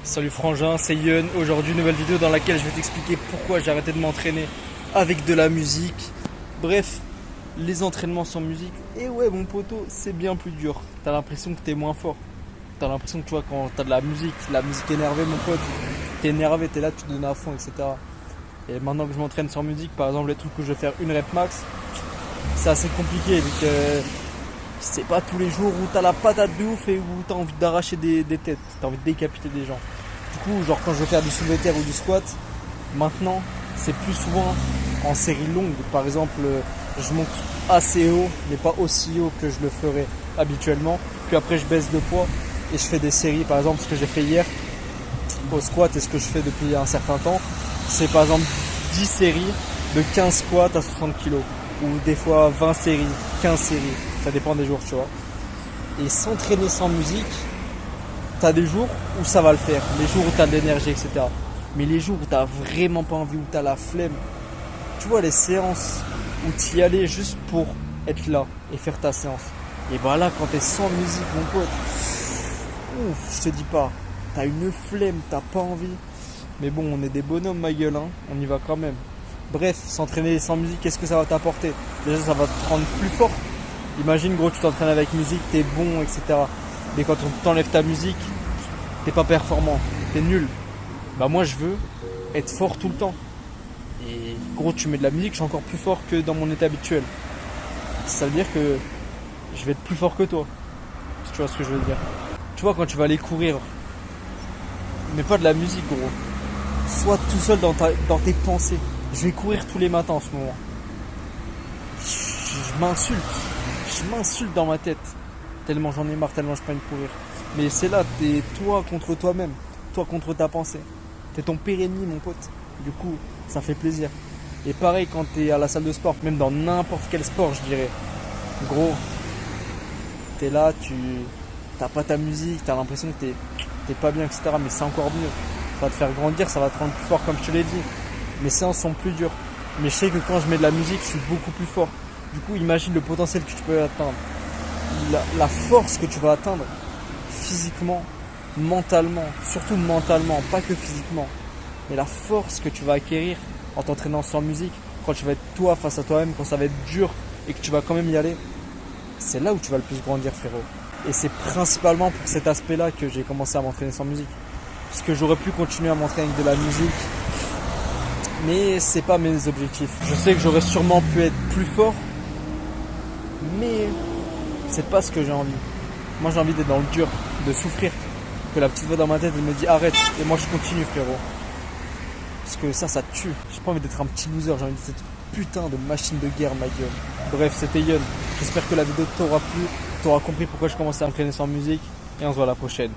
Salut Frangin, c'est Yun. Aujourd'hui, nouvelle vidéo dans laquelle je vais t'expliquer pourquoi j'ai arrêté de m'entraîner avec de la musique. Bref, les entraînements sans musique. Et ouais, mon poteau, c'est bien plus dur. T'as l'impression que t'es moins fort. T'as l'impression que tu vois, quand t'as de la musique énervée, mon pote, t'es énervé, t'es là, tu te donnes à fond, etc. Et maintenant que je m'entraîne sans musique, par exemple, les trucs où je vais faire une rep max, c'est assez compliqué vu que c'est pas tous les jours où t'as la patate de ouf et où t'as envie d'arracher des têtes, t'as envie de décapiter des gens. Du coup, genre quand je vais faire du soulevé terre ou du squat, maintenant, c'est plus souvent en série longue. Par exemple, je monte assez haut, mais pas aussi haut que je le ferais habituellement. Puis après, je baisse de poids et je fais des séries. Par exemple, ce que j'ai fait hier au squat et ce que je fais depuis un certain temps, c'est par exemple 10 séries de 15 squats à 60 kg. Ou des fois 20 séries, 15 séries. Ça dépend des jours, tu vois. Et s'entraîner sans musique, t'as des jours où ça va le faire. Les jours où t'as de l'énergie, etc. Mais les jours où t'as vraiment pas envie, où t'as la flemme, tu vois, les séances où t'y allais juste pour être là et faire ta séance. Et bah là, quand t'es sans musique, mon pote, ouf, je te dis pas, t'as une flemme, t'as pas envie. Mais bon, on est des bonhommes, ma gueule, hein. On y va quand même. Bref, s'entraîner sans musique, qu'est-ce que ça va t'apporter? Déjà, ça va te rendre plus fort. Imagine, gros, tu t'entraînes avec musique, t'es bon, etc. Mais quand on t'enlève ta musique, t'es pas performant, t'es nul. Bah moi, je veux être fort tout le temps. Et gros, tu mets de la musique, je suis encore plus fort que dans mon état habituel. Ça veut dire que je vais être plus fort que toi. Si tu vois ce que je veux dire. Tu vois, quand tu vas aller courir, mais pas de la musique, gros. Sois tout seul dans tes pensées. Je vais courir tous les matins en ce moment. Je m'insulte dans ma tête. Tellement j'en ai marre, tellement je peux pas courir. Mais c'est là, t'es toi contre toi-même. Toi contre ta pensée. T'es ton pire ennemi, mon pote. Du coup, ça fait plaisir. Et pareil quand t'es à la salle de sport, même dans n'importe quel sport, je dirais. Gros, t'es là, t'as pas ta musique, t'as l'impression que t'es pas bien, etc. Mais c'est encore mieux. Ça va te faire grandir, ça va te rendre plus fort, comme je te l'ai dit. Mes séances sont plus dures. Mais je sais que quand je mets de la musique, je suis beaucoup plus fort. Du coup, imagine le potentiel que tu peux atteindre. La force que tu vas atteindre physiquement, mentalement, surtout mentalement, pas que physiquement. Mais la force que tu vas acquérir en t'entraînant sans musique, quand tu vas être toi face à toi-même, quand ça va être dur et que tu vas quand même y aller, c'est là où tu vas le plus grandir, frérot. Et c'est principalement pour cet aspect-là que j'ai commencé à m'entraîner sans musique. Parce que j'aurais pu continuer à m'entraîner avec de la musique, mais c'est pas mes objectifs. Je sais que j'aurais sûrement pu être plus fort, mais c'est pas ce que j'ai envie. Moi j'ai envie d'être dans le dur, de souffrir. Que la petite voix dans ma tête elle me dit arrête, et moi je continue, frérot. Parce que ça tue. J'ai pas envie d'être un petit loser, j'ai envie d'être cette putain de machine de guerre, ma gueule. Bref, c'était Yun. J'espère que la vidéo t'aura plu, t'auras compris pourquoi je commençais à m'entraîner sans musique, et on se voit à la prochaine.